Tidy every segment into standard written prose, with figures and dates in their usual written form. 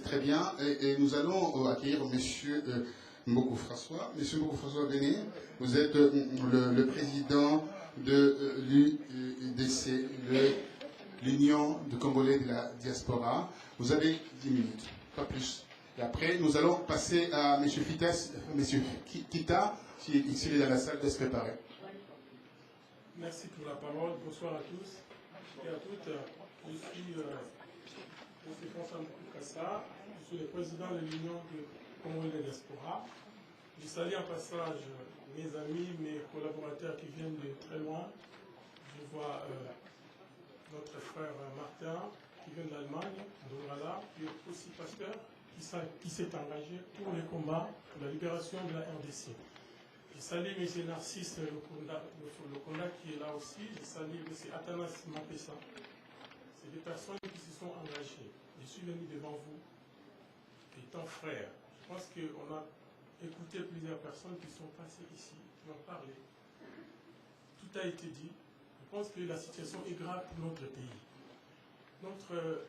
très bien. Et nous allons accueillir Monsieur Mboko François. Monsieur Mboko François, venez. Vous êtes le président de l'UDC, l'Union de Congolais de la diaspora. Vous avez 10 minutes, pas plus. Et après, nous allons passer à M. Fites, M. Kita, s'il est dans la salle, de se préparer. Merci pour la parole. Bonsoir à tous et à toutes. Je suis Stéphane Kassa. Je suis le président de l'Union de Congolais de la diaspora. Je salue en passage mes amis, mes collaborateurs qui viennent de très loin. Je vois notre frère Martin qui vient d'Allemagne, Douala, qui est aussi pasteur, qui s'est engagé pour les combats pour la libération de la RDC. Je salue M. Narcisse Lokonda qui est là aussi. Je salue M. Athanas Mapessa. C'est des personnes qui se sont engagées. Je suis venu devant vous, étant frère. Je pense qu'on a écouté plusieurs personnes qui sont passées ici, qui ont parlé. Tout a été dit. Je pense que la situation est grave pour notre pays. Notre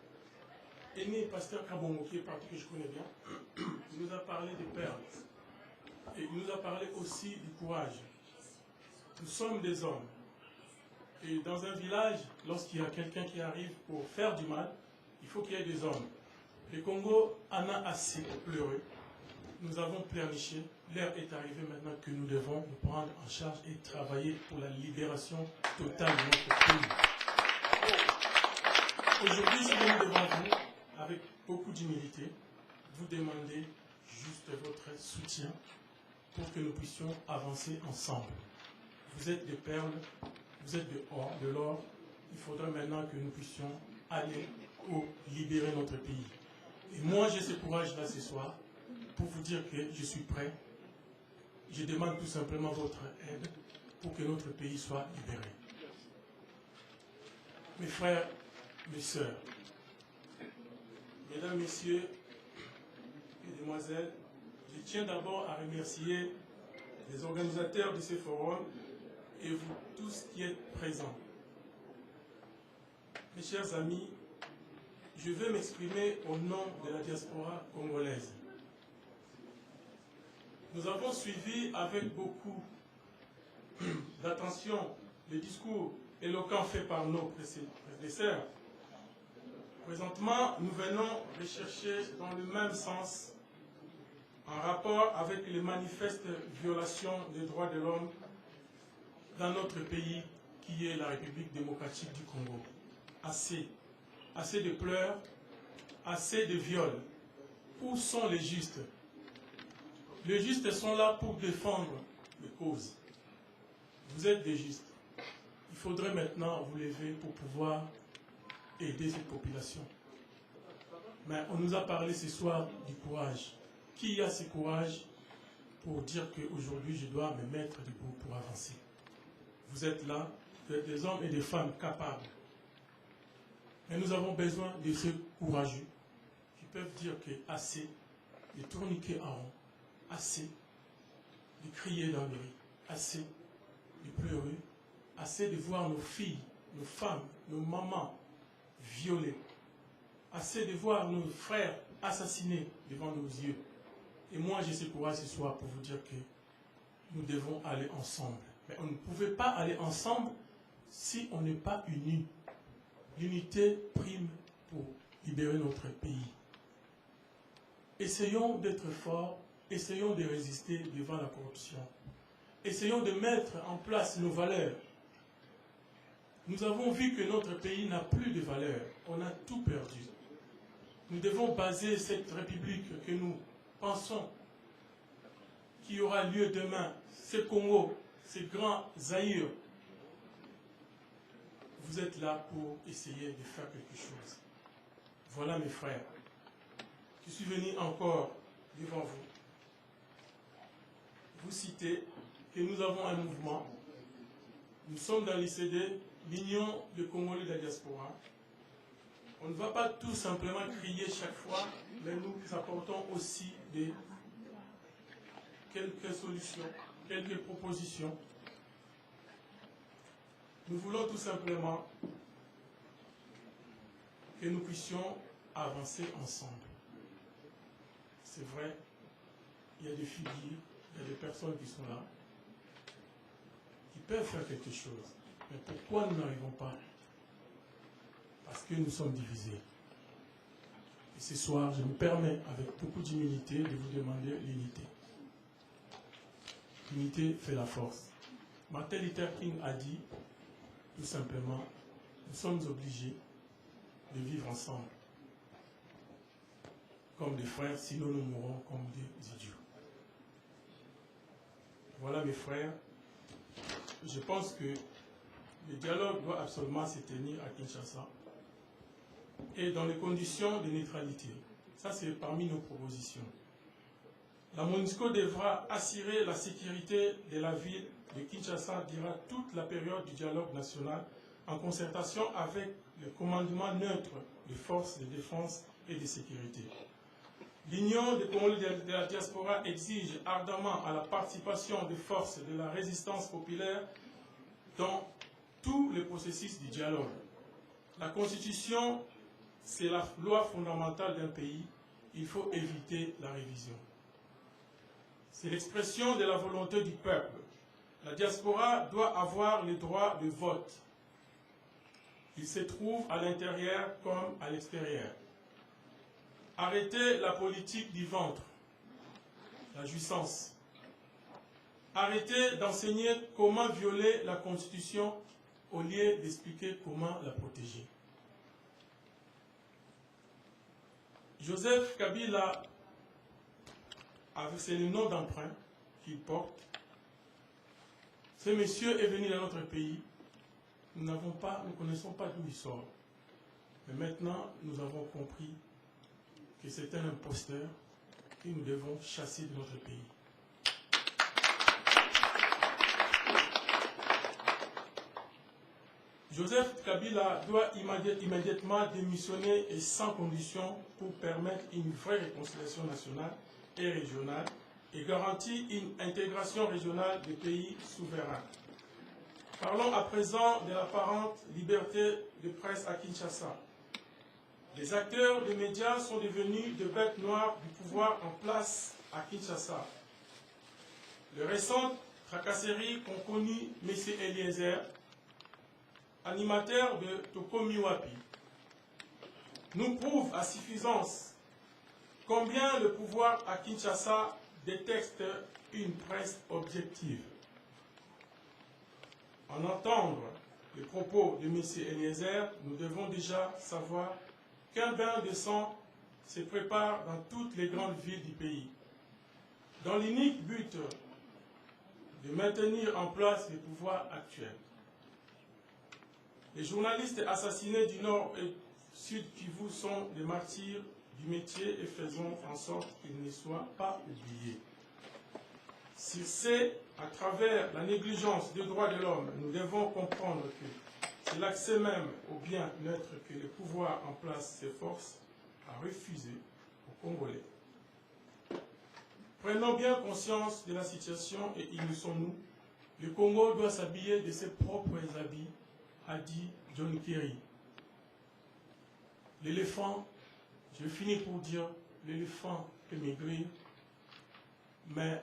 aîné pasteur Kabongo, qui est parti que je connais bien, il nous a parlé des perles. Et il nous a parlé aussi du courage. Nous sommes des hommes. Et dans un village, lorsqu'il y a quelqu'un qui arrive pour faire du mal, il faut qu'il y ait des hommes. Le Congo en a assez pleuré. Nous avons pleurniché. L'heure est arrivée maintenant que nous devons nous prendre en charge et travailler pour la libération totale de notre pays. Aujourd'hui, je viens devant vous, avec beaucoup d'humilité, vous demander juste votre soutien pour que nous puissions avancer ensemble. Vous êtes des perles, vous êtes de l'or. Il faudra maintenant que nous puissions aller pour libérer notre pays. Et moi, j'ai ce courage-là ce soir pour vous dire que je suis prêt. Je demande tout simplement votre aide pour que notre pays soit libéré. Mes frères, mes sœurs, mesdames, messieurs et demoiselles, je tiens d'abord à remercier les organisateurs de ce forum et vous tous qui êtes présents. Mes chers amis, je veux m'exprimer au nom de la diaspora congolaise. Nous avons suivi avec beaucoup d'attention le discours éloquent fait par nos prédécesseurs. Présentement, nous venons rechercher dans le même sens en rapport avec les manifestes violations des droits de l'homme dans notre pays qui est la République démocratique du Congo. Assez de pleurs, assez de viols. Où sont les justes? Les justes sont là pour défendre les causes. Vous êtes des justes. Il faudrait maintenant vous lever pour pouvoir aider cette population. Mais on nous a parlé ce soir du courage. Qui a ce courage pour dire qu'aujourd'hui je dois me mettre debout pour avancer? Vous êtes là, vous êtes des hommes et des femmes capables. Mais nous avons besoin de ceux courageux qui peuvent dire que assez de tourniquer en rond, assez de crier dans les rues, assez de pleurer, assez de voir nos filles, nos femmes, nos mamans violées, assez de voir nos frères assassinés devant nos yeux. Et moi, j'ai ce courage ce soir pour vous dire que nous devons aller ensemble. Mais on ne pouvait pas aller ensemble si on n'est pas unis. L'unité prime pour libérer notre pays. Essayons d'être forts, essayons de résister devant la corruption. Essayons de mettre en place nos valeurs. Nous avons vu que notre pays n'a plus de valeurs. On a tout perdu. Nous devons baser cette république que nous pensons qui aura lieu demain, ce Congo, ce grand Zaïre. Vous êtes là pour essayer de faire quelque chose. Voilà mes frères. Je suis venu encore devant vous. Vous citez que nous avons un mouvement. Nous sommes dans l'ICD, l'Union de Congolais de la diaspora. On ne va pas tout simplement crier chaque fois, mais nous apportons aussi quelques solutions, quelques propositions. Nous voulons tout simplement que nous puissions avancer ensemble. c'est vrai, il y a des figures, il y a des personnes qui sont là, qui peuvent faire quelque chose. Mais pourquoi nous n'arrivons pas? Parce que nous sommes divisés. Et ce soir, je me permets, avec beaucoup d'humilité, de vous demander l'unité. L'unité fait la force. Martin Luther King a dit, tout simplement, nous sommes obligés de vivre ensemble, comme des frères, sinon nous mourrons comme des idiots. Voilà mes frères, je pense que le dialogue doit absolument se tenir à Kinshasa et dans les conditions de neutralité. Ça, c'est parmi nos propositions. La MONUSCO devra assurer la sécurité de la ville de Kinshasa durant toute la période du dialogue national en concertation avec le commandement neutre des forces de défense et de sécurité. L'Union des Congolais de la diaspora exige ardemment à la participation des forces de la résistance populaire dans tous les processus du dialogue. La Constitution, c'est la loi fondamentale d'un pays. Il faut éviter la révision. C'est l'expression de la volonté du peuple. La diaspora doit avoir le droit de vote. Il se trouve à l'intérieur comme à l'extérieur. Arrêtez la politique du ventre, la jouissance. Arrêtez d'enseigner comment violer la Constitution au lieu d'expliquer comment la protéger. Joseph Kabila, c'est le nom d'emprunt qu'il porte. Ce monsieur est venu dans notre pays. Nous ne connaissons pas d'où il sort. Mais maintenant, nous avons compris que c'est un imposteur que nous devons chasser de notre pays. Joseph Kabila doit immédiatement démissionner et sans condition pour permettre une vraie réconciliation nationale et régionale et garantir une intégration régionale des pays souverains. Parlons à présent de l'apparente liberté de presse à Kinshasa. Les acteurs des médias sont devenus de bêtes noires du pouvoir en place à Kinshasa. Les récentes tracasseries qu'ont connues M. Eliezer, animateur de Tokomiwapi, nous prouvent à suffisance combien le pouvoir à Kinshasa déteste une presse objective. En entendre les propos de M. Eliezer, nous devons déjà savoir qu'un bain de sang se prépare dans toutes les grandes villes du pays, dans l'unique but de maintenir en place le pouvoir actuel. Les journalistes assassinés du Nord et Sud Kivu sont des martyrs du métier et faisons en sorte qu'ils ne soient pas oubliés. Si c'est à travers la négligence des droits de l'homme, nous devons comprendre que c'est l'accès même au bien-être que le pouvoir en place s'efforce à refuser aux Congolais. Prenons bien conscience de la situation et unissons-nous. Le Congo doit s'habiller de ses propres habits, a dit John Kerry. L'éléphant, je finis pour dire, l'éléphant peut maigrir, mais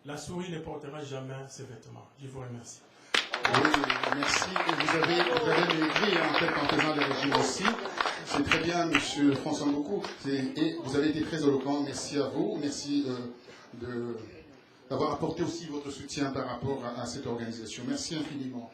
la souris ne portera jamais ses vêtements. Je vous remercie. Oui, merci. Et vous avez maigri en fait en faisant le régime aussi. C'est très bien, monsieur François Mboukou. Et vous avez été très éloquent. Merci à vous. Merci d'avoir apporté aussi votre soutien par rapport à cette organisation. Merci infiniment.